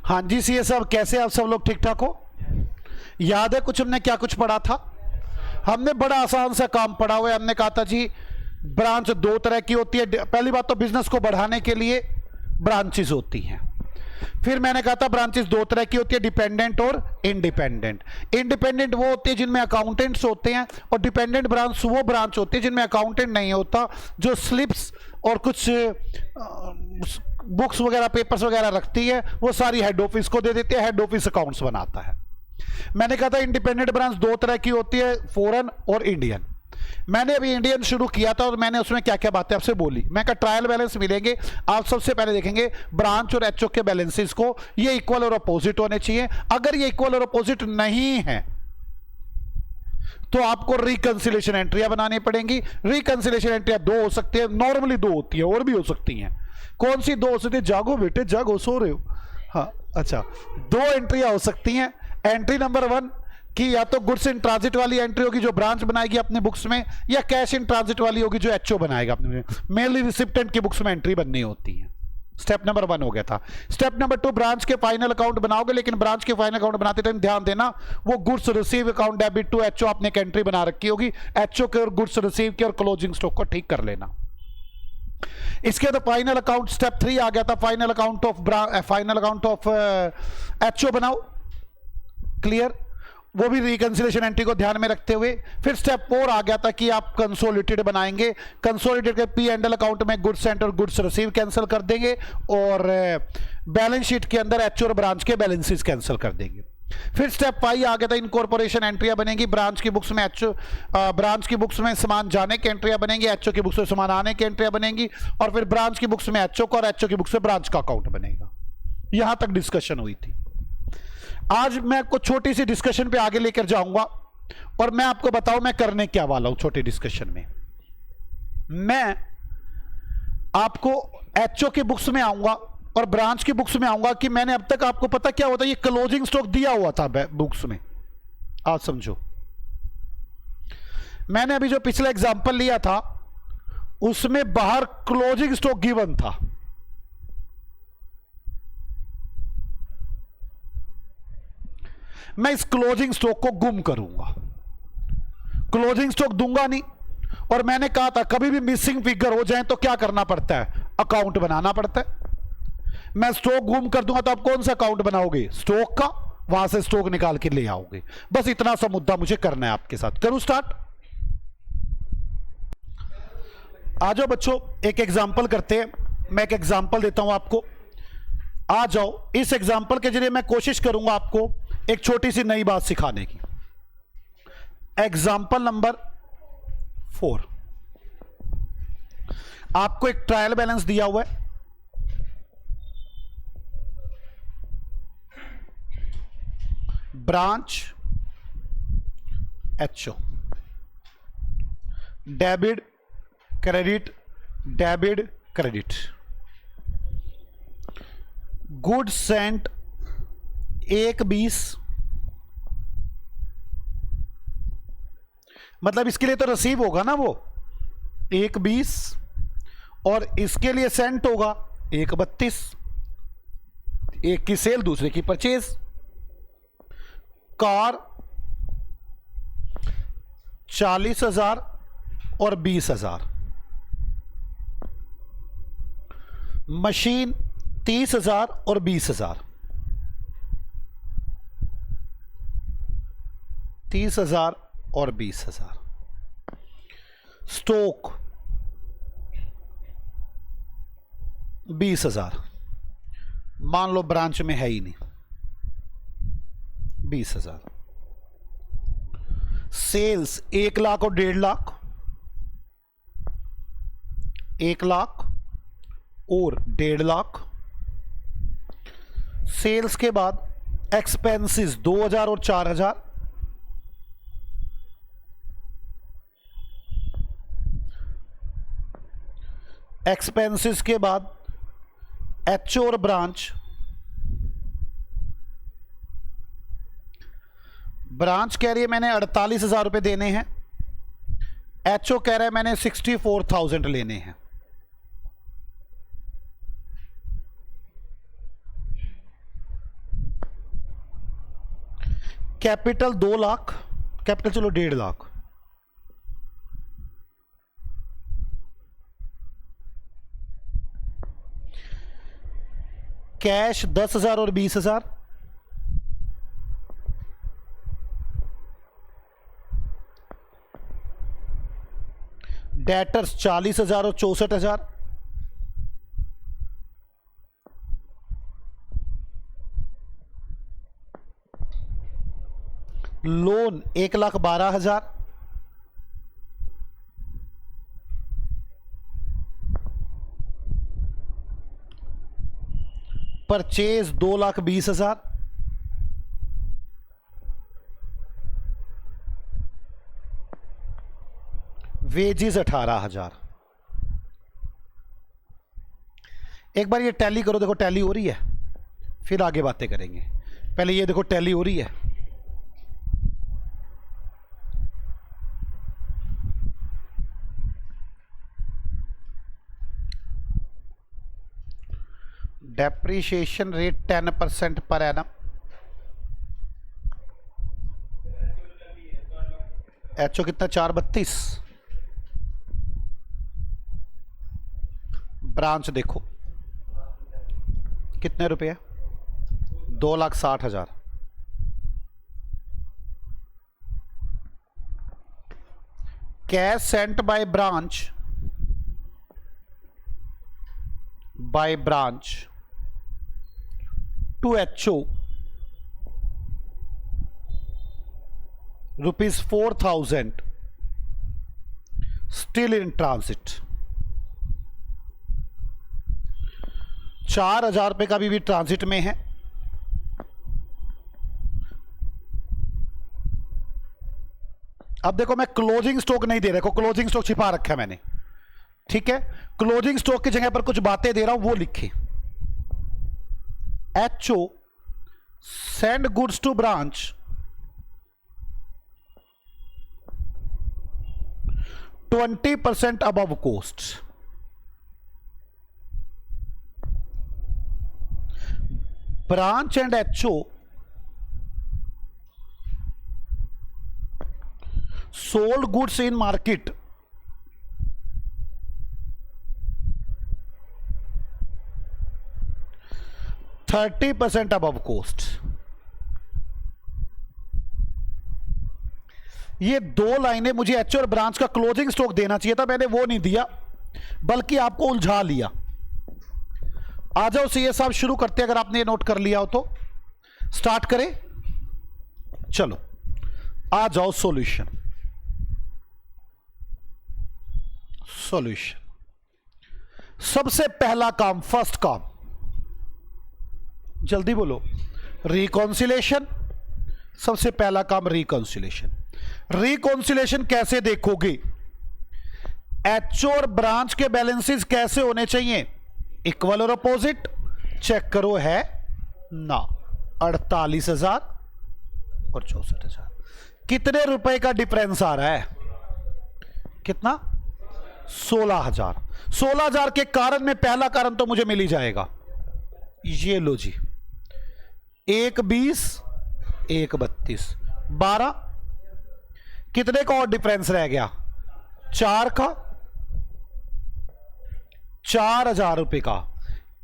हाँ जी सीए साहब, कैसे आप सब लोग ठीक ठाक हो? याद है कुछ हमने क्या कुछ पढ़ा था? हमने बड़ा आसान सा काम पढ़ा हुआ है। हमने कहा था जी ब्रांच दो तरह की होती है। पहली बात तो बिजनेस को बढ़ाने के लिए ब्रांचेस होती हैं। फिर मैंने कहा था ब्रांचेस दो तरह की होती है, डिपेंडेंट और इंडिपेंडेंट। इंडिपेंडेंट वो होती है जिनमें अकाउंटेंट्स होते हैं, और डिपेंडेंट ब्रांच वो ब्रांच होती है जिनमें अकाउंटेंट नहीं होता, जो स्लिप्स और कुछ बुक्स वगैरह पेपर्स वगैरह रखती है, वो सारी हेड ऑफिस को दे देती है, हेड ऑफिस अकाउंट्स बनाता है। मैंने कहा था इंडिपेंडेंट ब्रांच दो तरह की होती है, फॉरेन और इंडियन। मैंने अभी इंडियन शुरू किया था और मैंने उसमें क्या क्या बातें आपसे बोली। मैं कहा ट्रायल बैलेंस मिलेंगे, आप सबसे पहले देखेंगे ब्रांच और एचओ के बैलेंसेस को, ये इक्वल और अपोजिट होने चाहिए। अगर ये इक्वल और अपोजिट नहीं है तो आपको रिकंसिलेशन एंट्रियां बनानी पड़ेंगी। रिकंसिलेशन एंट्रियां दो हो सकती है, नॉर्मली दो होती है, और भी हो सकती हैं। कौन सी दो हो सकती है? जागो बेटे जागो, सो रहे हो? हाँ अच्छा, दो एंट्रियां हो सकती हैं। एंट्री नंबर 1 कि या तो गुड्स इन ट्रांजिट वाली एंट्री होगी जो ब्रांच बनाएगी अपने बुक्स में, या कैश इन ट्रांजिट वाली होगी जो एचओ बनाएगा अपने। मेनली रिसिप्टेंट की बुक्स में एंट्री बननी होती है। स्टेप नंबर 1 हो गया था। स्टेप नंबर 2, ब्रांच के फाइनल अकाउंट बनाओगे, लेकिन ब्रांच के फाइनल अकाउंट बनाते टाइम ध्यान देना वो goods receive account debit to HO आपने एक एंट्री बना रखी होगी। एचओ के और गुड्स रिसीव के और क्लोजिंग स्टॉक को ठीक कर लेना। इसके बाद फाइनल अकाउंट स्टेप 3 आ गया था। फाइनल अकाउंट ऑफ एचओ बनाओ। क्लियर? वो भी रिकंसिलेशन एंट्री को ध्यान में रखते हुए। फिर स्टेप 4 आ गया था कि आप कंसोलिडेटेड बनाएंगे। कंसोलिडेटेड के पी एंड एल अकाउंट में गुड्स सेंट और गुड्स रिसीव कैंसिल कर देंगे, और बैलेंस शीट के अंदर एचओ और ब्रांच के बैलेंसेस कैंसिल कर देंगे। फिर स्टेप 5 आ गया था, इनकॉर्पोरेशन एंट्रियां बनेगी। ब्रांच की बुक्स में ब्रांच की बुक्स में सामान जाने की एंट्रियां बनेंगी, एचओ की बुक्स में सामान आने की एंट्रियां बनेंगी, और फिर ब्रांच की बुक्स में एचओ का और एचओ की बुक्स में ब्रांच का अकाउंट बनेगा। यहां तक डिस्कशन हुई थी। आज मैं आपको छोटी सी डिस्कशन पे आगे लेकर जाऊंगा, और मैं आपको बताऊं मैं करने क्या वाला हूं। छोटी डिस्कशन में मैं आपको एचओ की बुक्स में आऊंगा और ब्रांच की बुक्स में आऊंगा कि मैंने अब तक, आपको पता क्या होता है, ये क्लोजिंग स्टॉक दिया हुआ था बुक्स में। आप समझो, मैंने अभी जो पिछला एग्जांपल लिया था उसमें बाहर क्लोजिंग स्टॉक गिवन था। मैं इस क्लोजिंग स्टॉक को गुम करूंगा, क्लोजिंग स्टॉक दूंगा नहीं। और मैंने कहा था कभी भी मिसिंग फिगर हो जाए तो क्या करना पड़ता है? अकाउंट बनाना पड़ता है। मैं स्टॉक गुम कर दूंगा तो आप कौन सा अकाउंट बनाओगे? स्टॉक का, वहां से स्टॉक निकाल के ले आओगे। बस इतना सा मुद्दा मुझे करना है आपके साथ। करूं स्टार्ट? आ जाओ बच्चों, एक एग्जांपल करते हैं। मैं एक एग्जांपल देता हूं आपको। आ जाओ, इस एग्जांपल के जरिए मैं कोशिश करूंगा आपको एक छोटी सी नई बात सिखाने की। एग्जांपल नंबर 4, आपको एक ट्रायल बैलेंस दिया हुआ है। Branch HO, debit credit, debit credit, goods Saint 1/20, मतलब इसके लिए तो रिसीव होगा ना वो 1/20, और इसके लिए सेंट होगा 1/32। एक की सेल दूसरे की परचेज। कार 40,000 और 20,000। मशीन 30,000 और 20,000। 30,000 और 20,000। स्टॉक 20,000। मान लो ब्रांच में है ही नहीं, 20,000। सेल्स 1 लाख और 1.5 लाख, 1 लाख और 1.5 लाख। सेल्स के बाद एक्सपेंसेस 2,000 और 4,000। एक्सपेंसेस के बाद एचओ और ब्रांच, ब्रांच कह रही है मैंने 48,000 रुपए देने हैं, एचओ कह रहा है मैंने 64,000 लेने हैं। कैपिटल 2 लाख, कैपिटल चलो 1.5 लाख, कैश 10,000 और 20,000, डेटर्स 40,000 और 64,000, लोन 1,12,000, परचेज 2,20,000, वेजेस 18,000। एक बार ये टैली करो, देखो टैली हो रही है, फिर आगे बातें करेंगे। पहले ये देखो टैली हो रही है, depreciation rate 10% per annum, HO कितना 432, ब्रांच देखो कितने रुपए, 2,60,000, cash sent by branch to HO ₹4,000 still in transit। 4,000 रुपये का भी ट्रांजिट में है। अब देखो मैं क्लोजिंग स्टॉक नहीं दे रहा, क्लोजिंग स्टॉक छिपा रखा है मैंने, ठीक है। क्लोजिंग स्टॉक की जगह पर कुछ बातें दे रहा हूं, वो लिखे। HO send goods to branch %20 above cost। branch and HO sold goods in market %30 above cost। ये दो लाइनें मुझे एचओ और ब्रांच का क्लोजिंग स्टॉक देना चाहिए था, मैंने वो नहीं दिया, बल्कि आपको उलझा लिया। आ जाओ सीए साहब शुरू करते हैं, अगर आपने ये नोट कर लिया हो तो स्टार्ट करें। चलो आ जाओ, सॉल्यूशन सबसे पहला काम, फर्स्ट काम, जल्दी बोलो, रिकॉन्सिलेशन। सबसे पहला काम रिकॉन्सिलेशन। रिकॉन्सिलेशन कैसे देखोगे? एचओ और ब्रांच के बैलेंसेस कैसे होने चाहिए? इक्वल और अपोजिट। चेक करो है ना, 48,000 और 64,000। कितने रुपए का डिफरेंस आ रहा है? कितना? 16,000। 16,000 के कारण में पहला कारण तो मुझे मिल ही जाएगा। ये लो जी, 1,20 1,32 12। कितने का और डिफरेंस रह गया? 4 का। 4,000 रुपए का।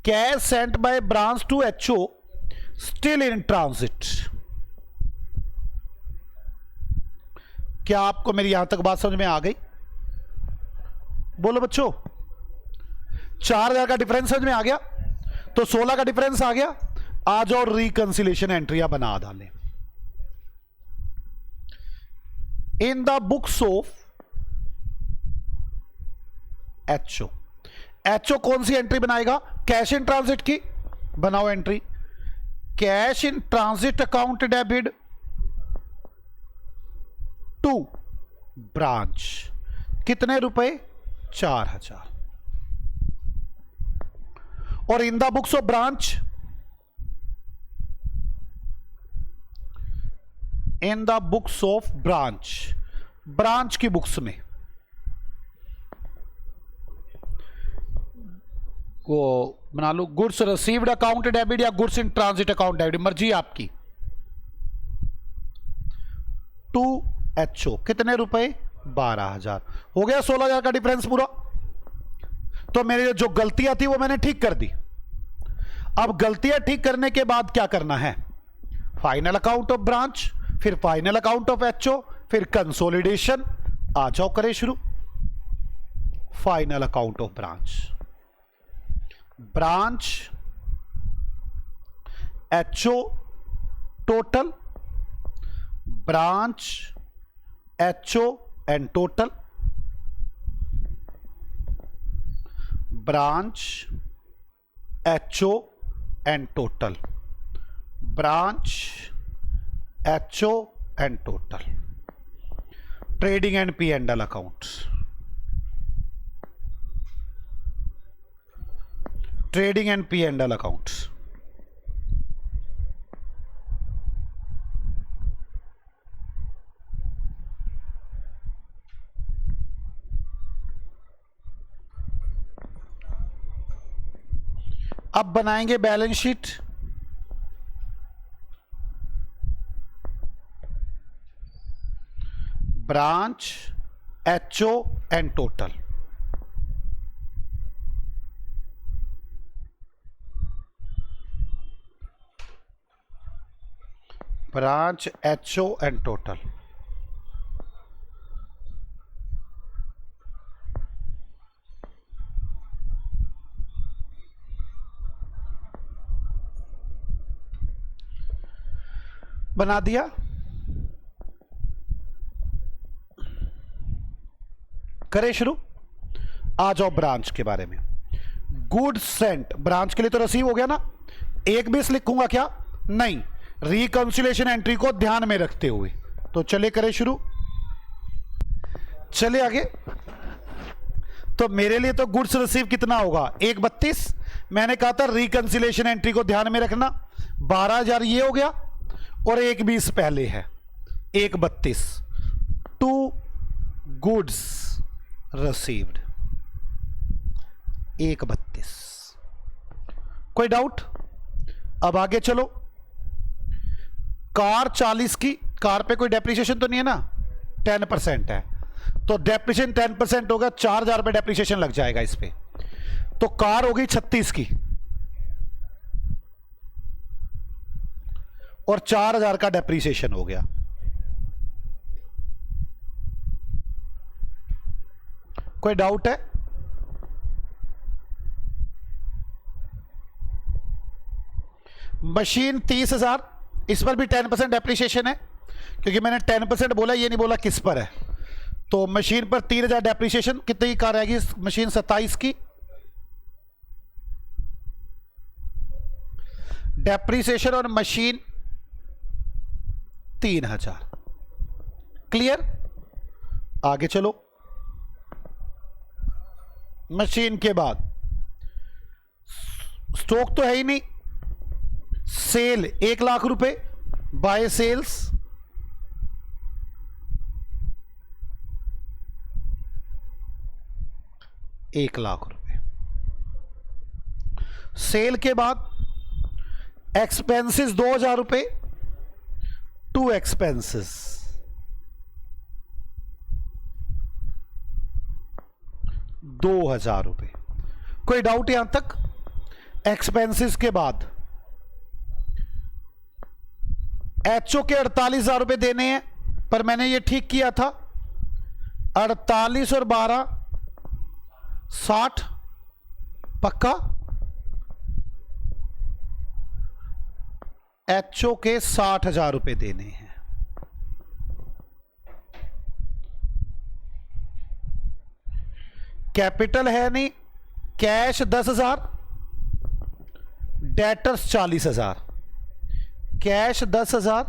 Cash sent by branch to HO still in transit. क्या आपको मेरी यहां तक बात समझ में आ गई? बोलो बच्चों, 4,000 का डिफरेंस समझ में आ गया, तो 16 का डिफरेंस आ गया। आ जाओ रिकंसिलेशन एंट्रियां बना डालें। In the books of HO. HO कौन सी एंट्री बनाएगा? कैश इन ट्रांजिट की। बनाओ entry, cash in transit account debit to branch. कितने रुपए? 4,000। और in the books of branch, in the books of branch, branch की बुक्स में को बना लो गुड्स रिसीव्ड अकाउंट डेबिट या goods in transit account debit, मर्जी आपकी। 2HO कितने रुपए? 12,000। हो गया 16,000 का डिफरेंस पूरा। तो मेरी जो गलतियां थी वो मैंने ठीक कर दी। अब गलतियां ठीक करने के बाद क्या करना है? फाइनल अकाउंट ऑफ ब्रांच, फिर फाइनल अकाउंट ऑफ HO, फिर कंसोलिडेशन। आ जाओ करें शुरू। Final account of branch, branch HO total, branch HO and total, branch HO and total, branch HO and total. Trading and P&L accounts, trading and P&L accounts. अब बनाएंगे balance sheet. Branch HO and total, branch HO and total. बना दिया। करें शुरू। आ जाओ branch के बारे में। गुड्स सेंट, ब्रांच के लिए तो रिसीव हो गया ना। एक भी लिखूंगा क्या? नहीं, रिकंसिलेशन एंट्री को ध्यान में रखते हुए। तो चले करें शुरू। चले आगे। तो मेरे लिए तो गुड्स रिसीव कितना होगा? 132। मैंने कहा था रिकंसिलेशन एंट्री को ध्यान में रखना। 12,000 ये हो गया और 120 पहले है, 132। 2 गुड्स रिसीव्ड, 132। कोई डाउट? अब आगे चलो। कार 40 की, कार पे कोई डेप्रिसिएशन तो नहीं है ना? 10% है, तो डेप्रिसिएशन 10% होगा, 4,000 रुपये डेप्रिसिएशन लग जाएगा इस पे। तो कार हो गई 36 की और 4,000 का डेप्रिसिएशन हो गया। कोई डाउट है? मशीन 30,000, इस पर भी 10% डेप्रिसिएशन है, क्योंकि मैंने 10% बोला, ये नहीं बोला किस पर है। तो मशीन पर 3,000 डेप्रिसिएशन। कितनी की कार आएगी? मशीन 27 की। डेप्रिसिएशन और मशीन 3,000। क्लियर? आगे चलो। मशीन के बाद स्टॉक तो है ही नहीं। सेल 1 लाख रुपए, बाय सेल्स 1 लाख रुपए। सेल के बाद एक्सपेंसेस 2,000 रुपए, 2 एक्सपेंसेस 2,000 रुपए। कोई डाउट यहां तक? एक्सपेंसेस के बाद HO के 48,000 रुपए देने हैं, पर मैंने ये ठीक किया था। 48 और 12 60 पक्का। HO के 60,000 रुपए देने हैं। कैपिटल है नहीं। Cash 10,000, debtors 40,000। Cash 10,000,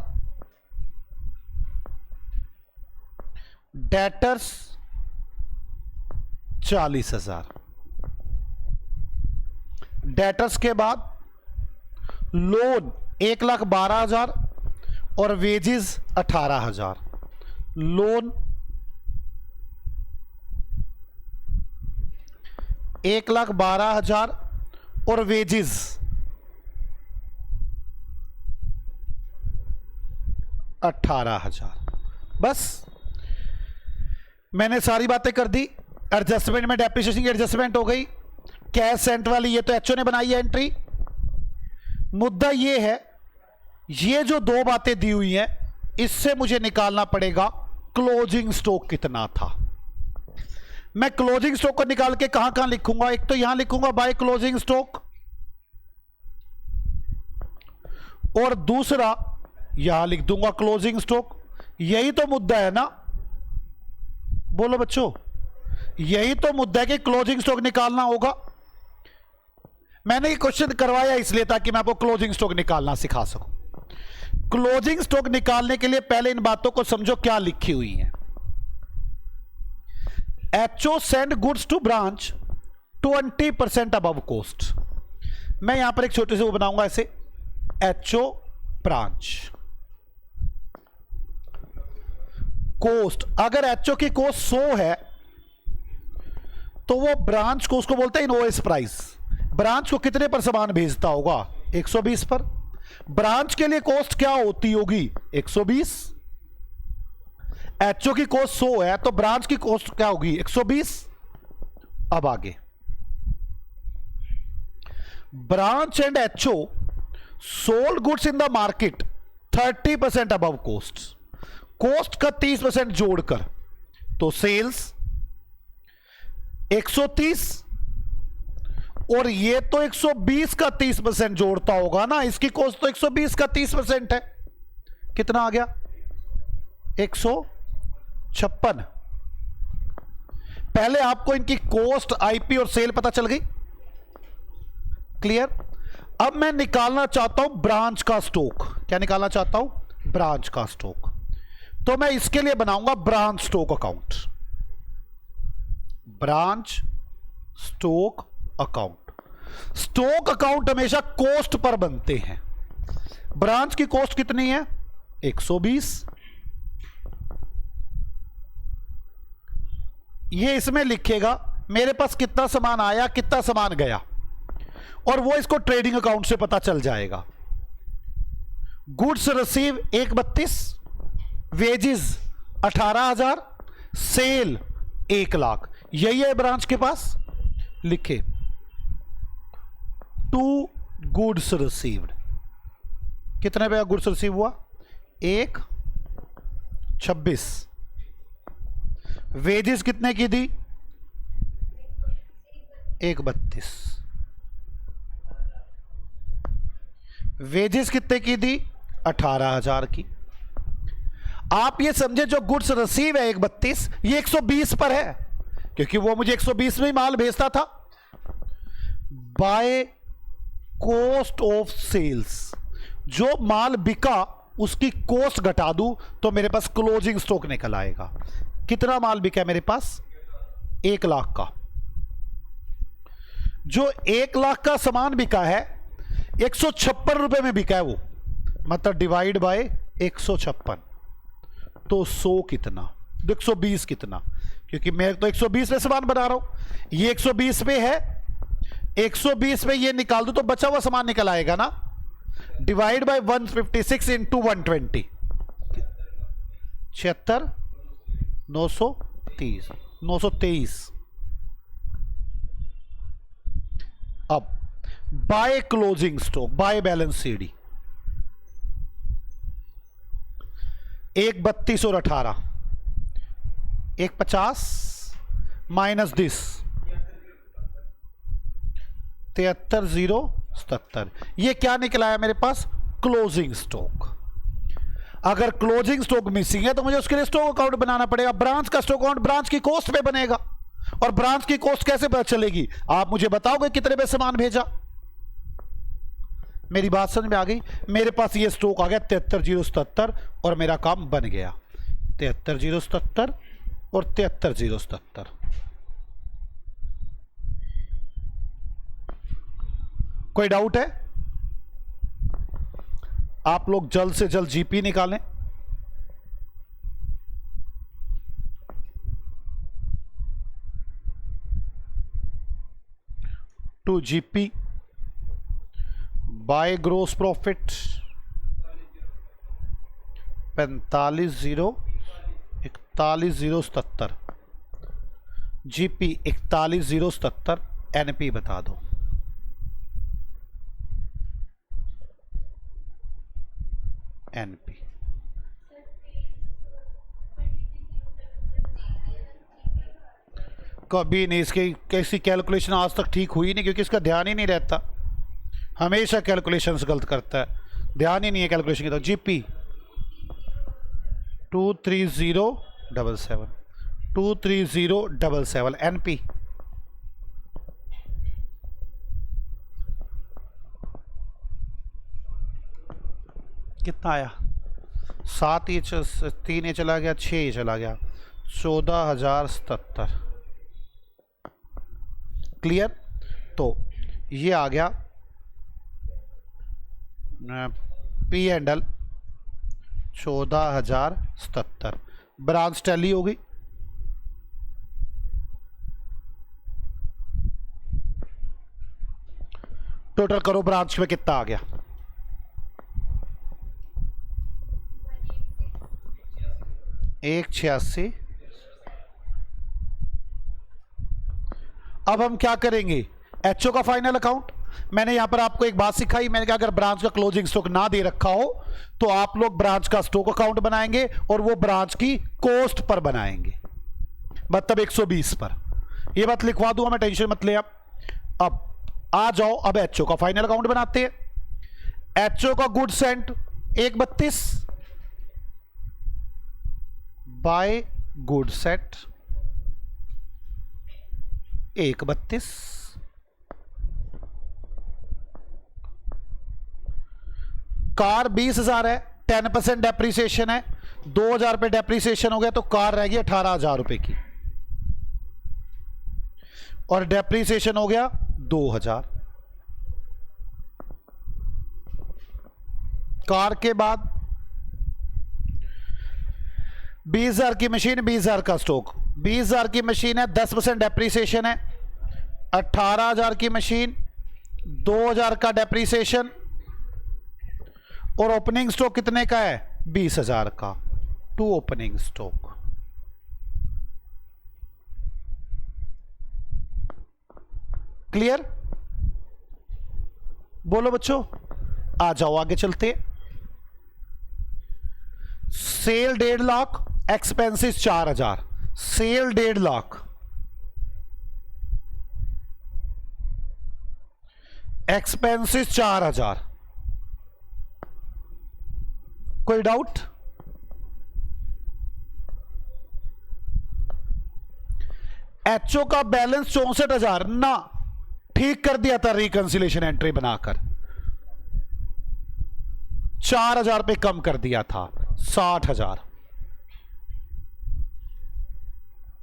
debtors 40,000। Debtors के बाद लोन 1,12,000 और वेजेस 18,000। लोन 1,12,000 और वेजेस 18,000। बस मैंने सारी बातें कर दी। एडजस्टमेंट में डेप्रिसिएशन की एडजस्टमेंट हो गई। कैश सेंट वाली ये तो एचओ ने बनाई है एंट्री। मुद्दा ये है, ये जो दो बातें दी हुई हैं इससे मुझे निकालना पड़ेगा क्लोजिंग स्टॉक कितना था। मैं क्लोजिंग स्टॉक को निकाल के कहां कहां लिखूंगा? एक तो यहां लिखूंगा बाय क्लोजिंग स्टॉक, और दूसरा यहां लिख दूंगा क्लोजिंग स्टॉक। यही तो मुद्दा है ना, बोलो बच्चों, यही तो मुद्दा है कि क्लोजिंग स्टॉक निकालना होगा। मैंने ये क्वेश्चन करवाया इसलिए ताकि मैं आपको क्लोजिंग स्टॉक निकालना सिखा सकूं। क्लोजिंग स्टॉक निकालने के लिए पहले इन बातों को समझो क्या लिखी हुई है। HO send goods to branch 20% above cost. मैं यहां पर एक छोटे से वो बनाऊंगा ऐसे, एचओ ब्रांच कॉस्ट। अगर एचओ की कॉस्ट 100 है तो वो ब्रांच को उसको बोलते हैं इनवॉइस प्राइस। ब्रांच को कितने पर सामान भेजता होगा? 120 पर। ब्रांच के लिए कॉस्ट क्या होती होगी? 120। एचओ की कॉस्ट 100 है तो ब्रांच की कॉस्ट क्या होगी? 120। अब आगे, branch and HO sold goods in the market 30% above cost. Cost का 30% जोड़कर तो सेल्स 130, और ये तो 120 का 30% जोड़ता होगा ना। इसकी कॉस्ट तो 120 का 30% है। कितना आ गया? 156। पहले आपको इनकी कॉस्ट, आईपी और सेल पता चल गई, क्लियर। अब मैं निकालना चाहता हूं ब्रांच का स्टॉक। क्या निकालना चाहता हूं? ब्रांच का स्टॉक। तो मैं इसके लिए बनाऊंगा branch stock account. Branch stock account. Stock account हमेशा कॉस्ट पर बनते हैं। ब्रांच की कॉस्ट कितनी है? 120। ये इसमें लिखेगा मेरे पास कितना सामान आया, कितना सामान गया, और वो इसको ट्रेडिंग अकाउंट से पता चल जाएगा। Goods receive 132, wages 18,000, sale 1 lakh. यही है ब्रांच के पास। लिखे 2 गुड्स रिसीव्ड। कितने पे गुड्स रिसीव हुआ? 126। वेजेस कितने की दी? 132। वेजेस कितने की दी? 18,000 की। आप ये समझे जो गुड्स रिसीव है 132, ये 120 पर है क्योंकि वो मुझे 120 में ही माल भेजता था। बाय कॉस्ट ऑफ सेल्स, जो माल बिका उसकी कॉस्ट घटा दूं तो मेरे पास क्लोजिंग स्टॉक निकल आएगा। कितना माल बिका है मेरे पास? 1 लाख का। जो 1 लाख का सामान बिका है 156 रुपए में बिका है वो, मतलब डिवाइड बाय 156 तो 100 कितना? 120 कितना? क्योंकि मैं तो 120 में सामान बना रहा हूं, ये 120 पे है। 120 में ये निकाल दूं तो बचा हुआ सामान निकल आएगा ना। Divide by 156 into 120, 76, 930, 923। अब by closing stock, by balance CD 132 और 18, 150 माइनस दिस 73,077। ये क्या निकला है मेरे पास? Closing stock. अगर क्लोजिंग स्टॉक मिसिंग है तो मुझे उसके लिए स्टॉक अकाउंट बनाना पड़ेगा। ब्रांच का स्टॉक अकाउंट ब्रांच की कॉस्ट पे बनेगा, और ब्रांच की कॉस्ट कैसे पता चलेगी? आप मुझे बताओगे कितने पे सामान भेजा। मेरी बात समझ में आ गई? मेरे पास ये स्टॉक आ गया 73,077 और मेरा काम बन गया। 73,077 और 73,077। कोई डाउट है? आप लोग जल्द से जल्द जीपी निकालें। To GP by gross profit 45,000 41,077, GP 41,077, NP बता दो। NP कभी नहीं, इसकी कैसी कैलकुलेशन आज तक ठीक हुई नहीं, क्योंकि इसका ध्यान ही नहीं रहता, हमेशा कैलकुलेशंस गलत करता है, ध्यान ही नहीं है कैलकुलेशन की। तो GP 23077, 23077, NP कितना आया? 7 ये 3 ये चला गया, 6 ये चला गया, 14,077। क्लियर? तो ये आ गया P and L 14,077। Branch tally होगी, टोटल करो ब्रांच में कितना आ गया? 186। अब हम क्या करेंगे? एचओ का फाइनल अकाउंट। मैंने यहां पर आपको एक बात सिखाई, मैंने कहा अगर ब्रांच का क्लोजिंग स्टॉक ना दे रखा हो तो आप लोग ब्रांच का स्टॉक अकाउंट बनाएंगे और वो ब्रांच की कॉस्ट पर बनाएंगे, मतलब 120 पर। ये बात लिखवा दूंगा मैं, टेंशन मत ले आप। अब आ जाओ, अब एचओ का फाइनल अकाउंट बनाते हैं। एचओ का good sent 132 by good set 132, car 20,000 है, 10% डेप्रीसिएशन है, 2,000 रुपए डेप्रीसिएशन हो गया तो कार रह गई 18,000 रुपए की, और डेप्रीसिएशन हो गया 2,000। कार के बाद 20,000 की मशीन, 20,000 का स्टॉक, 20,000 की मशीन है, 10% डेप्रीसिएशन है, 18,000 की मशीन, 2,000 का डेप्रीसिएशन, और ओपनिंग स्टॉक कितने का है? 20,000 का, टू ओपनिंग स्टॉक। क्लियर? बोलो बच्चों, आ जाओ आगे चलते। Sale 1.5 lakh, expenses 4,000, sale 1.5 lakh, expenses 4,000। कोई डाउट? एचओ का बैलेंस 64,000 ना, ठीक कर दिया था रिकंसिलेशन एंट्री बनाकर, 4,000 पे कम कर दिया था, 60,000।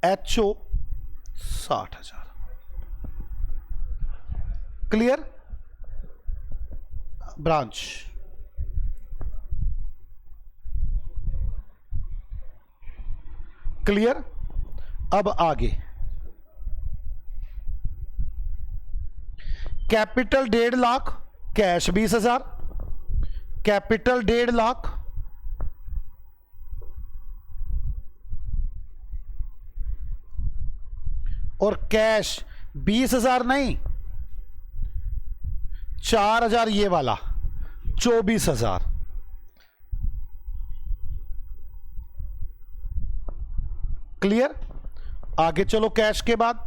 एचओ 60,000। क्लियर? Branch clear? अब आगे capital 1.5 lakh, cash 20,000, capital 1.5 lakh, और कैश 20,000 नहीं, 4,000 ये वाला, 24,000। क्लियर? आगे चलो, कैश के बाद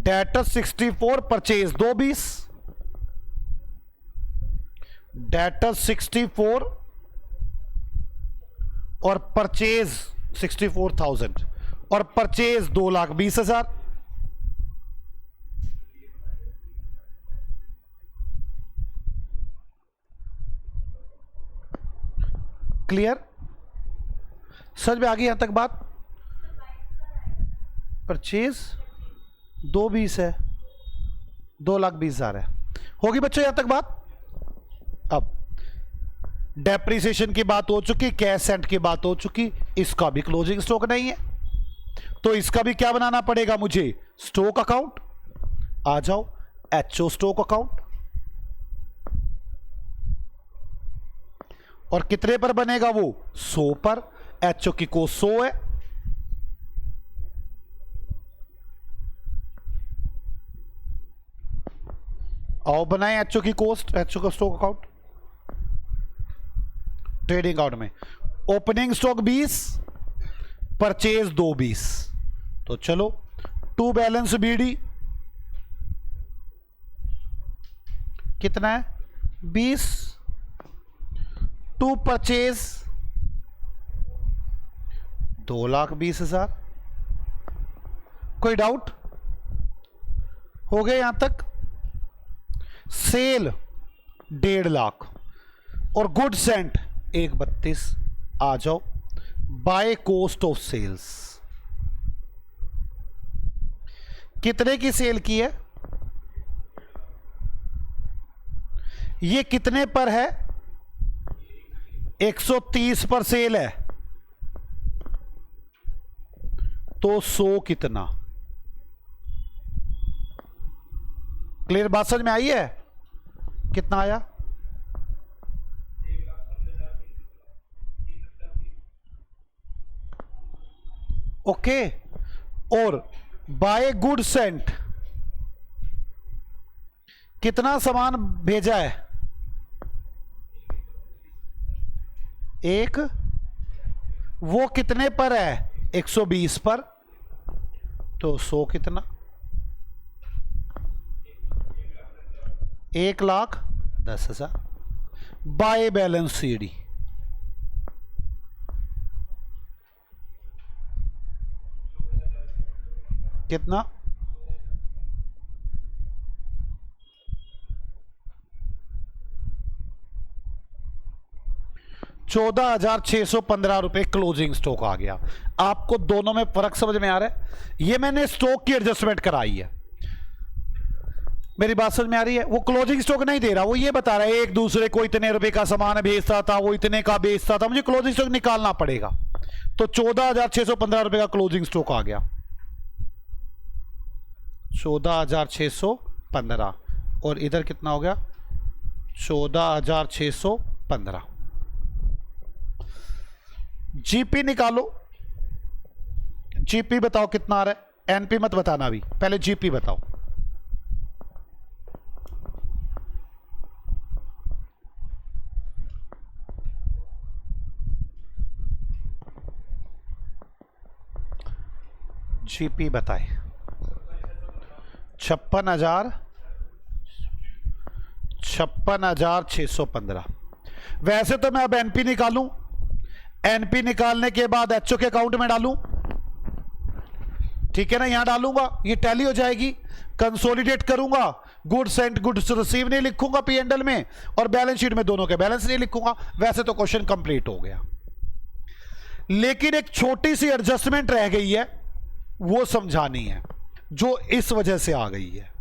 डेटर 64, परचेज 220, डेटर 64 और परचेज 64,000, और परचेज 2,20,000। क्लियर? समझ में आ गई यहां तक बात? परचेज 220 है, 2,20,000 है। होगी बच्चों यहां तक बात? अब डेप्रीसिएशन की बात हो चुकी, कैश सेंट की बात हो चुकी, इसका भी क्लोजिंग स्टॉक नहीं है तो इसका भी क्या बनाना पड़ेगा मुझे? Stock account. आ जाओ, एचओ स्टॉक अकाउंट, और कितने पर बनेगा वो 100 पर। एचओ की कोस्ट 100 है। आओ बनाए एचओ की कोस्ट, एचओ का स्टॉक अकाउंट ट्रेडिंग अकाउंट में। Opening stock 20, purchase 220। तो चलो टू बैलेंस बीडी कितना है 20, टू परचेज 2,20,000। कोई डाउट हो गया यहां तक? सेल 1.5 लाख और गुड सेंट 1,32। आ जाओ बाय कॉस्ट ऑफ सेल्स कितने की सेल की है? ये कितने पर है? 130 पर सेल है तो 100 कितना? क्लियर बात समझ में आई है? कितना आया? ओके। और बाय गुड सेंट कितना सामान भेजा है? एक। वो कितने पर है? 120 पर। तो 100 कितना? 1,10,000 बाय बैलेंस सीडी। कितना? 14,615 रुपए क्लोजिंग स्टॉक आ गया। आपको दोनों में फर्क समझ में आ रहा है? ये मैंने स्टॉक की एडजस्टमेंट कराई है। मेरी बात समझ में आ रही है? वो क्लोजिंग स्टॉक नहीं दे रहा, वो ये बता रहा है एक दूसरे को इतने रुपए का सामान बेचता था, वो इतने का बेचता था, मुझे क्लोजिंग स्टॉक निकालना पड़ेगा। तो 14,615 रुपए का क्लोजिंग स्टॉक आ गया। 14,615 और इधर कितना हो गया? 14,615। जीपी निकालो। जीपी बताओ कितना आ रहा है? एनपी मत बताना अभी, पहले जीपी बताओ। जीपी बताए। 56,615। वैसे तो मैं अब एनपी निकालूं, एनपी निकालने के बाद एचओ के अकाउंट में डालूं, ठीक है ना? यहां डालूंगा, ये टैली हो जाएगी। कंसोलिडेट करूंगा, गुड्स एंड गुड्स रिसीव नहीं लिखूंगा पी एंड एल में, और बैलेंस शीट में दोनों के बैलेंस नहीं लिखूंगा। वैसे तो क्वेश्चन कंप्लीट हो गया, लेकिन एक छोटी सी एडजस्टमेंट रह गई है, वो समझानी है, जो इस वजह से आ गई है।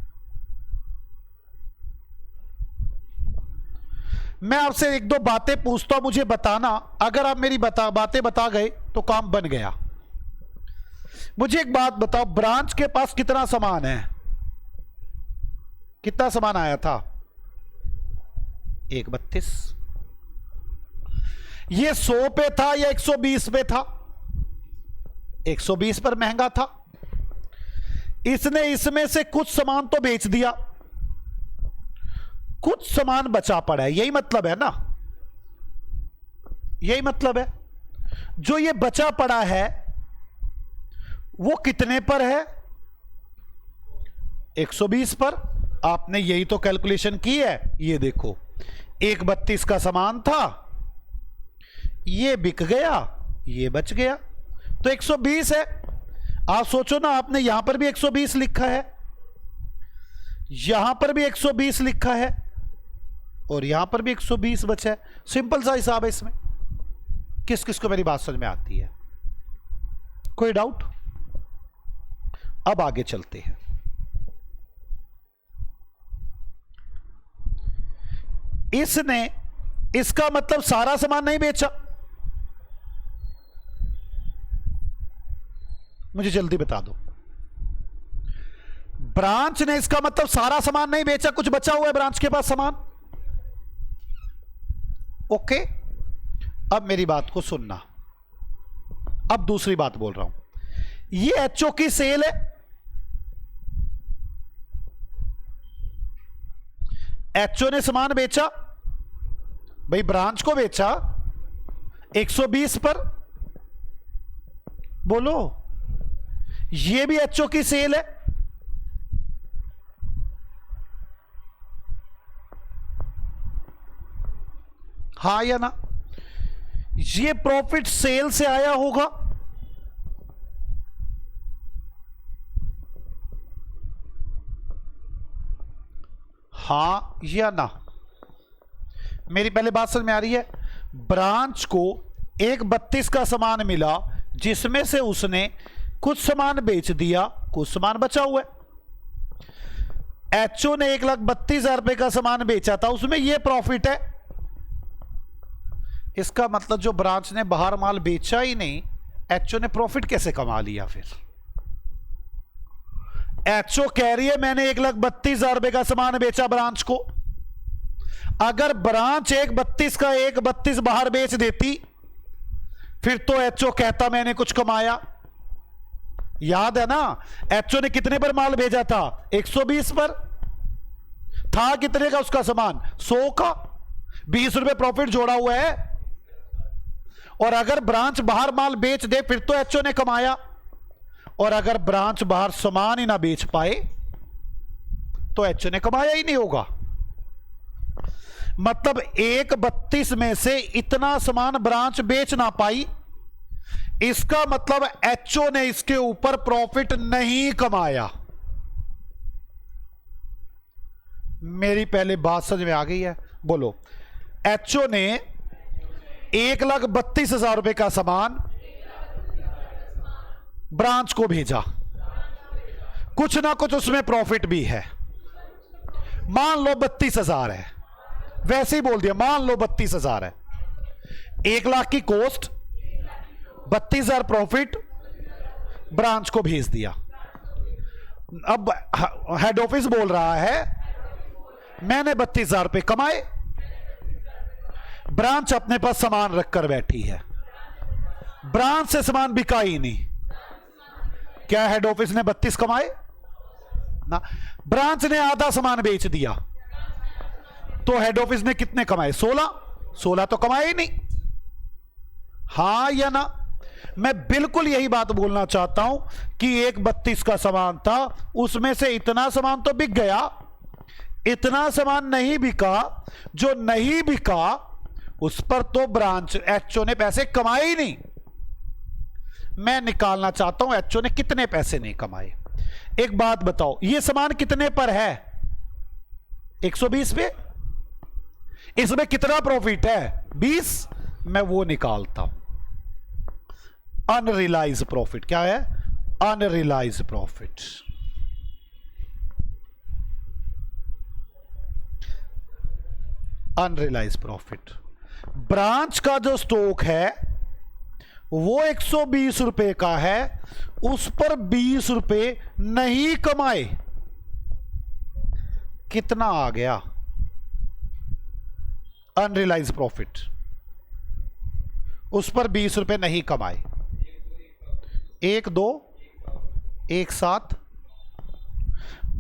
मैं आपसे एक दो बातें पूछता हूं, मुझे बताना। अगर आप मेरी बातें बता गए तो काम बन गया। मुझे एक बात बताओ, ब्रांच के पास कितना सामान है? कितना सामान आया था? 1,32। ये 100 पे था या 120 पे था? 120 पर महंगा था। इसने इसमें से कुछ सामान तो बेच दिया, कुछ सामान बचा पड़ा है। यही मतलब है ना? यही मतलब है। जो ये बचा पड़ा है वो कितने पर है? 120 पर। आपने यही तो कैलकुलेशन की है। ये देखो, 1,32 का सामान था, ये बिक गया, ये बच गया, तो 120 है। आप सोचो ना, आपने यहां पर भी 120 लिखा है, यहां पर भी 120 लिखा है, और यहां पर भी 120 बचा है। सिंपल सा हिसाब है इसमें। किस किस को मेरी बात समझ में आती है? कोई डाउट? अब आगे चलते हैं। इसने, इसका मतलब सारा सामान नहीं बेचा। मुझे जल्दी बता दो। ब्रांच ने, इसका मतलब सारा सामान नहीं बेचा, कुछ बचा हुआ है ब्रांच के पास सामान। ओके, अब मेरी बात को सुनना, अब दूसरी बात बोल रहा हूं। ये एचओ की सेल है, एचओ ने सामान बेचा भाई, ब्रांच को बेचा 120 पर, बोलो ये भी एचओ की सेल है। हाँ या ना? ये प्रॉफिट सेल से आया होगा, हाँ या ना? मेरी पहले बात समझ में आ रही है? ब्रांच को 132 का सामान मिला, जिसमें से उसने कुछ सामान बेच दिया, कुछ सामान बचा हुआ है। एचओ ने 1,32,000 रुपए का सामान बेचा था, उसमें यह प्रॉफिट है। इसका मतलब जो ब्रांच ने बाहर माल बेचा ही नहीं, एचओ ने प्रॉफिट कैसे कमा लिया? फिर एचओ कह रही है मैंने 1,32,000 रुपए का सामान बेचा ब्रांच को। अगर ब्रांच 1,32 का 1,32 बाहर बेच देती, फिर तो एचओ कहता मैंने कुछ कमाया। याद है ना, एचओ ने कितने पर माल भेजा था? 120 पर। था कितने का उसका सामान? 100 का। 20 रुपए प्रॉफिट जोड़ा हुआ है। और अगर ब्रांच बाहर माल बेच दे, फिर तो एचओ ने कमाया। और अगर ब्रांच बाहर सामान ही ना बेच पाए, तो एचओ ने कमाया ही नहीं होगा। मतलब 1,32 में से इतना सामान ब्रांच बेच ना पाई, इसका मतलब एचओ ने इसके ऊपर प्रॉफिट नहीं कमाया। मेरी पहले बात समझ में आ गई है? बोलो, एचओ ने 1,32,000 रुपए का सामान ब्रांच को भेजा, कुछ ना कुछ उसमें प्रॉफिट भी है। मान लो 32,000 है, वैसे ही बोल दिया, मान लो 32,000 है। 1 लाख की कॉस्ट, 32,000 प्रॉफिट, ब्रांच को भेज दिया। अब हेड ऑफिस बोल रहा है मैंने 32,000 रुपए कमाए। ब्रांच अपने पास सामान रखकर बैठी है, ब्रांच से सामान बिका ही नहीं। क्या हेड ऑफिस ने 32 कमाए ना? ब्रांच ने आधा सामान बेच दिया, तो हेड ऑफिस ने कितने कमाए? 16 तो कमाए ही नहीं। हाँ या ना? मैं बिल्कुल यही बात बोलना चाहता हूं कि 1,32 का सामान था, उसमें से इतना सामान तो बिक गया, इतना सामान नहीं बिका। जो नहीं बिका उस पर तो ब्रांच एचओ ने पैसे कमाए ही नहीं। मैं निकालना चाहता हूं एचओ ने कितने पैसे नहीं कमाए। एक बात बताओ, यह सामान कितने पर है? 120 पे। इसमें कितना प्रॉफिट है? 20। मैं वो निकालता हूं। अनरियलाइज प्रॉफिट क्या है? Unrealise profit. Unrealise profit. Branch का जो स्टॉक है वो 120 रुपए का है, उस पर 20 रुपए नहीं कमाए। कितना आ गया? Unrealise profit. उस पर 20 रुपए नहीं कमाए। 1 2 1 7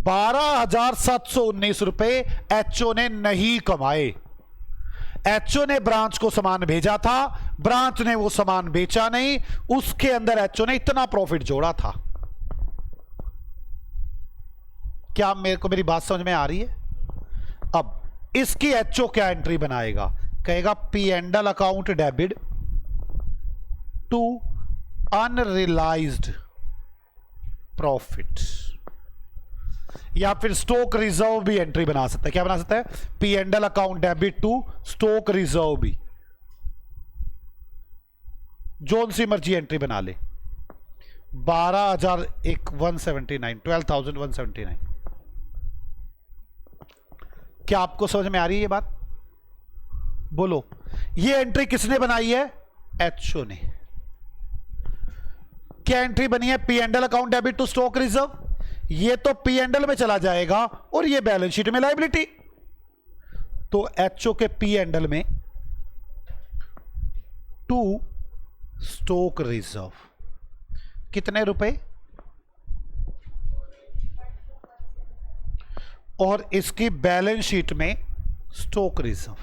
12,719 रुपए एचओ ने नहीं कमाए। एचओ ने ब्रांच को सामान भेजा था, ब्रांच ने वो सामान बेचा नहीं, उसके अंदर एचओ ने इतना प्रॉफिट जोड़ा था। क्या मेरे को मेरी बात समझ में आ रही है? अब इसकी एचओ क्या एंट्री बनाएगा? कहेगा P and L account debit to unrealised profit, या फिर स्टॉक रिजर्व भी एंट्री बना सकता है। क्या बना सकता है? P and L account debit to stock reserve भी, जोन सी मर्जी एंट्री बना ले। 12,179 12,179। क्या आपको समझ में आ रही है ये बात? बोलो, ये एंट्री किसने बनाई है? एचओ ने। क्या एंट्री बनी है? P and L account debit to stock reserve. ये तो पी एंड एल में चला जाएगा और ये बैलेंस शीट में लायबिलिटी। तो एचओ के पी एंड एल में टू स्टॉक रिजर्व, कितने रुपए, और इसकी बैलेंस शीट में स्टॉक रिजर्व।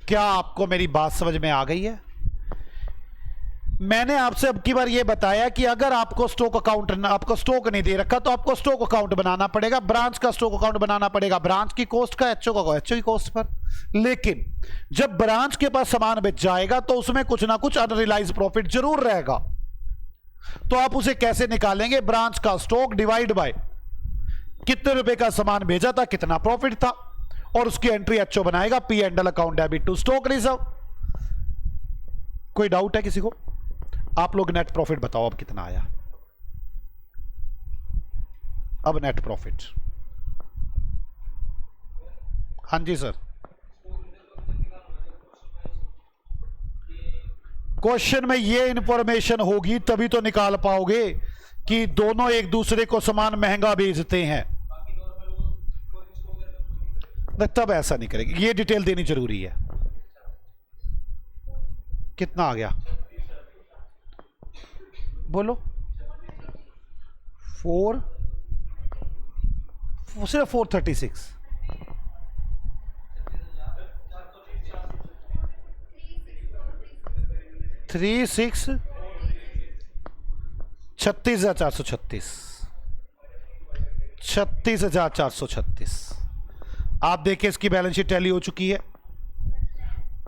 क्या आपको मेरी बात समझ में आ गई है? मैंने आपसे अब की बार यह बताया कि अगर आपको स्टॉक अकाउंट, आपको स्टॉक नहीं दे रखा तो आपको स्टॉक अकाउंट बनाना पड़ेगा, ब्रांच का स्टॉक अकाउंट बनाना पड़ेगा, ब्रांच की कॉस्ट का, एचओ का एचओ की कॉस्ट पर। लेकिन जब ब्रांच के पास सामान बेच जाएगा तो उसमें कुछ ना कुछ अनरियलाइज प्रॉफिट जरूर रहेगा। तो आप उसे कैसे निकालेंगे? ब्रांच का स्टॉक डिवाइड बाय कितने रुपए का सामान भेजा था, कितना प्रॉफिट था, और उसकी एंट्री एचओ बनाएगा, P and L account debit to stock reserve. कोई डाउट है किसी को? आप लोग नेट प्रॉफिट बताओ अब कितना आया। अब नेट प्रॉफिट, हाँ जी सर। क्वेश्चन में ये इंफॉर्मेशन होगी तभी तो निकाल पाओगे कि दोनों एक दूसरे को सामान महंगा बेचते हैं, तब ऐसा नहीं करेंगे। ये डिटेल देनी जरूरी है। कितना आ गया बोलो? सिर्फ 436। Three six 36,436, 36,436। आप देखिए इसकी बैलेंस शीट टैली हो चुकी है।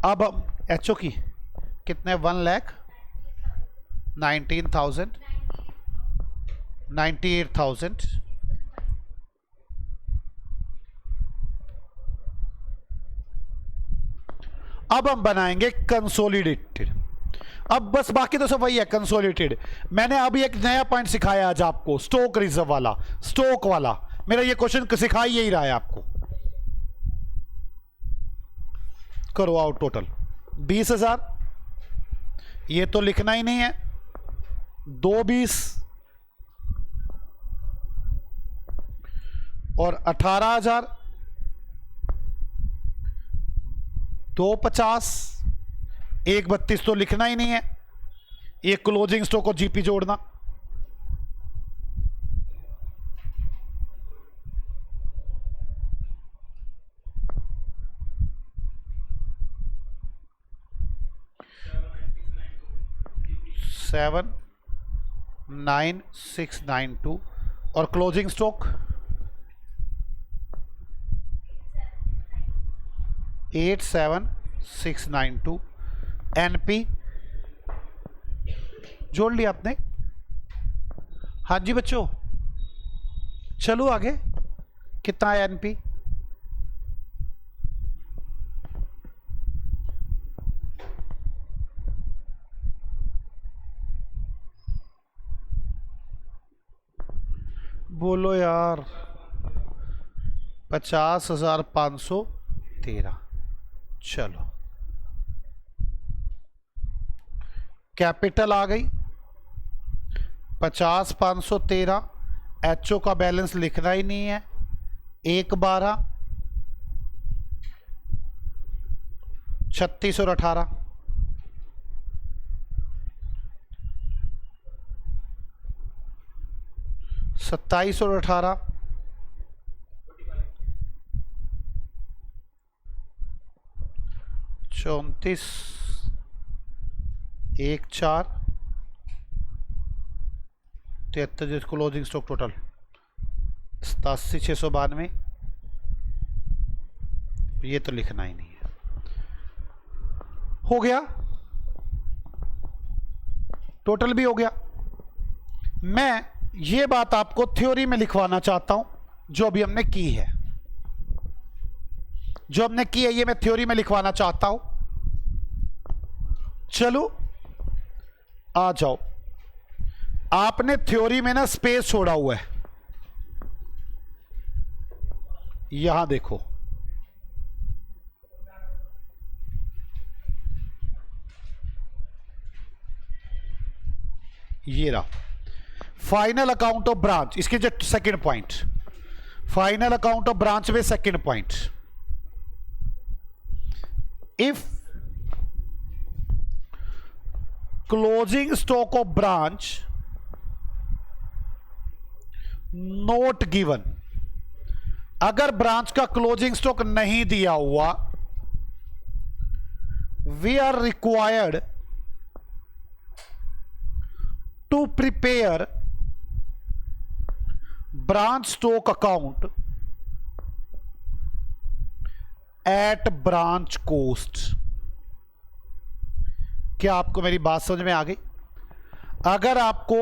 अब एचओ की कितने? 1,19,000, 98,000। अब हम बनाएंगे कंसोलिडेटेड। अब बस बाकी तो सब वही है, कंसोलिडेटेड। मैंने अभी एक नया पॉइंट सिखाया आज आपको, स्टॉक रिजर्व वाला, स्टॉक वाला। मेरा ये क्वेश्चन सिखा ही रहा है आपको। करो आउट टोटल 20,000, ये तो लिखना ही नहीं है। 2,20 और 18,000, 2,50, 1,32 तो लिखना ही नहीं है। ये क्लोजिंग स्टॉक और जीपी जोड़ना। सेवन 9,692 और क्लोजिंग स्टॉक 8,7,692। एनपी जोड़ लिया आपने? हाँ जी बच्चों, चलो आगे। कितना है एनपी? बोलो यार। 50,513। चलो कैपिटल आ गई 50,513। एचओ का बैलेंस लिखना ही नहीं है। 1,12, 36 और 18, 27 और 18, 34, 1,4, 73। Closing stock total 87,692। ये तो लिखना ही नहीं है। हो गया, टोटल भी हो गया। मैं ये बात आपको थ्योरी में लिखवाना चाहता हूं, जो अभी हमने की है। जो हमने की है ये मैं थ्योरी में लिखवाना चाहता हूं। चलो आ जाओ। आपने थ्योरी में ना स्पेस छोड़ा हुआ है, यहां देखो। ये रहा फाइनल अकाउंट ऑफ ब्रांच, इसके जो second point, final account of branch में second point. if closing stock of branch not given, अगर ब्रांच का क्लोजिंग स्टॉक नहीं दिया हुआ, we are required to prepare branch stock account at branch cost. क्या आपको मेरी बात समझ में आ गई? अगर आपको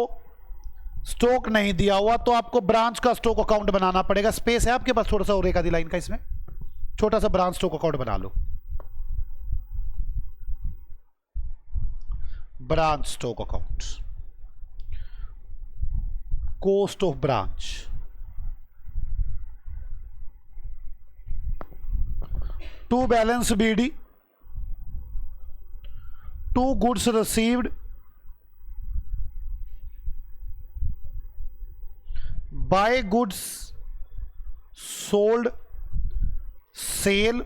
स्टॉक नहीं दिया हुआ तो आपको ब्रांच का स्टॉक अकाउंट बनाना पड़ेगा. स्पेस है आपके पास थोड़ा सा और एक आधी लाइन का, इसमें छोटा सा ब्रांच स्टॉक अकाउंट बना लो. Branch stock account, cost of branch, to balance BD, to goods received, buy goods sold, sale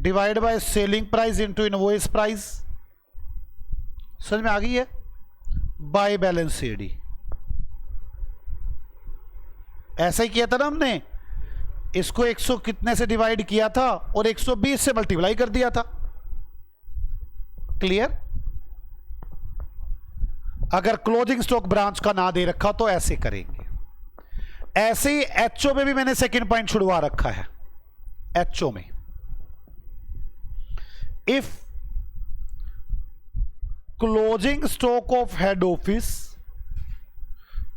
divide by selling price into invoice price. समझ में आ गई है? By balance CD. ऐसा ही किया था ना हमने, इसको 100 कितने से डिवाइड किया था और 120 से मल्टीप्लाई कर दिया था. क्लियर? अगर क्लोजिंग स्टॉक ब्रांच का ना दे रखा तो ऐसे करेंगे. ऐसे ही एचओ में भी मैंने सेकंड पॉइंट छुड़वा रखा है. एचओ में if closing stock of head office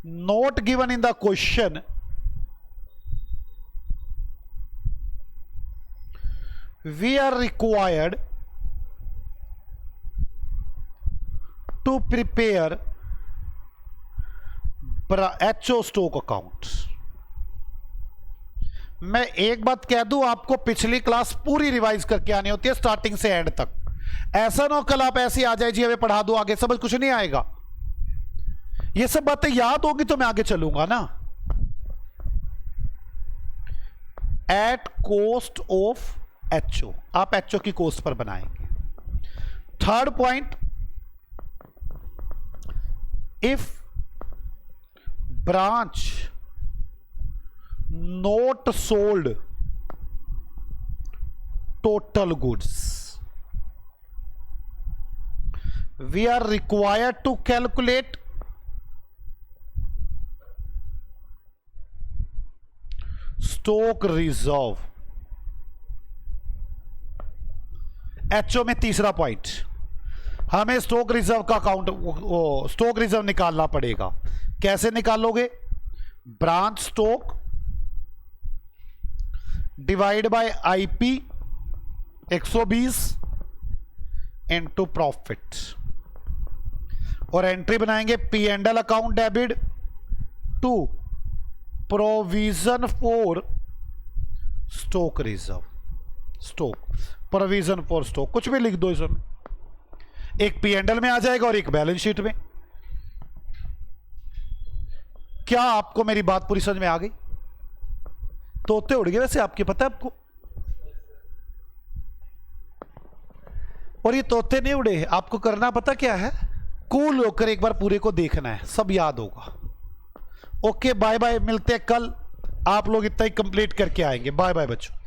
not given in the question, we are required to prepare HO stock account. मैं एक बात कह दूं, आपको पिछली क्लास पूरी रिवाइज करके आनी होती है स्टार्टिंग से एंड तक. ऐसा ना हो कल आप ऐसे आ जाए जी हमें पढ़ा दो, आगे समझ कुछ नहीं आएगा. ये सब बातें याद होगी तो मैं आगे चलूंगा ना. एट कोस्ट ऑफ एचओ, आप एचओ की कोस्ट पर बनाएंगे. Third point, if branch not sold total goods, we are required to calculate stock reserve. HO में तीसरा पॉइंट, हमें स्टॉक रिजर्व का अकाउंट, स्टॉक रिजर्व निकालना पड़ेगा. कैसे निकालोगे? Branch stock divide by IP 120 into profit, और एंट्री बनाएंगे P and L account debit to provision for stock reserve. Stock provision for stock कुछ भी लिख दो इसमें. एक पी एंड एल में आ जाएगा और एक बैलेंस शीट में. क्या आपको मेरी बात पूरी समझ में आ गई? तोते उड़ गए वैसे आपके, पता है आपको? और ये तोते नहीं उड़े, आपको करना पता क्या है? कूल होकर एक बार पूरे को देखना है, सब याद होगा. ओके बाय बाय, मिलते हैं कल. आप लोग इतना ही कंप्लीट करके आएंगे. बाय बाय बच्चों.